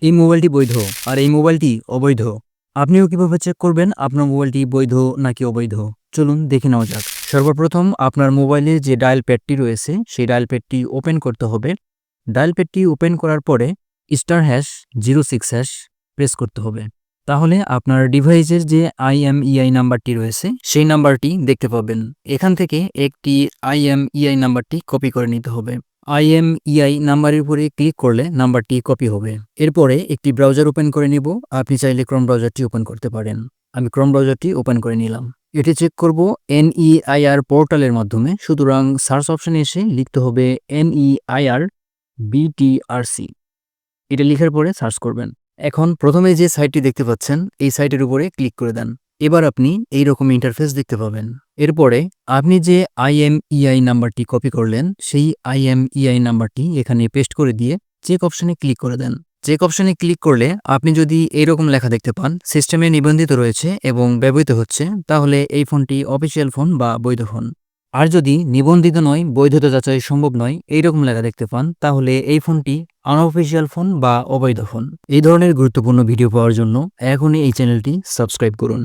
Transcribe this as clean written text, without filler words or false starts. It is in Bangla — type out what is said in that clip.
এই মোবাইলটি বৈধ আর এই মোবাইলটি অবৈধ। আপনিও কিভাবে চেক করবেন আপনার মোবাইলটি বৈধ নাকি অবৈধ? চলুন দেখে নেওয়া যাক। সর্বপ্রথম আপনার মোবাইলের যে ডায়াল প্যাডটি রয়েছে সেই ডায়াল প্যাডটি ওপেন করতে হবে। ডায়াল প্যাডটি ওপেন করার পরে *#06# প্রেস করতে হবে। তাহলে আপনার ডিভাইসের যে IMEI নাম্বারটি রয়েছে সেই নাম্বারটি দেখতে পাবেন। এখান থেকে একটি IMEI নাম্বারটি কপি করে নিতে হবে। IMEI নাম্বারের উপরে ক্লিক করলে নাম্বারটি কপি হবে। এরপরে একটি ব্রাউজার ওপেন করে নিব। আপনি চাইলে ক্রোম ব্রাউজারটি ওপেন করতে পারেন। আমি ক্রোম ব্রাউজারটি ওপেন করে নিলাম। এটি চেক করব NEIR পোর্টালের মাধ্যমে। সুতরাং সার্চ অপশনে এসে লিখতে হবে NEIR BTRC। এটা লিখার পরে সার্চ করবেন। এখন প্রথমে যে সাইটটি দেখতে পাচ্ছেন এই সাইটের উপরে ক্লিক করে দেন। এবার আপনি এইরকম ইন্টারফেস দেখতে পাবেন। এরপরে আপনি যে IMEI নাম্বারটি কপি করলেন সেই IMEI নাম্বারটি এখানে পেস্ট করে দিয়ে চেক অপশনে ক্লিক করে দেন। চেক অপশনে ক্লিক করলে আপনি যদি এইরকম লেখা দেখতে পান সিস্টেমে নিবন্ধিত রয়েছে এবং ব্যবহৃত হচ্ছে, তাহলে এই ফোনটি অফিসিয়াল ফোন বা বৈধ ফোন। আর যদি নিবন্ধিত নয়, বৈধতা যাচাই সম্ভব নয়, এইরকম লেখা দেখতে পান, তাহলে এই ফোনটি আনঅফিসিয়াল ফোন বা অবৈধ ফোন। এই ধরনের গুরুত্বপূর্ণ ভিডিও পাওয়ার জন্য এখনই এই চ্যানেলটি সাবস্ক্রাইব করুন।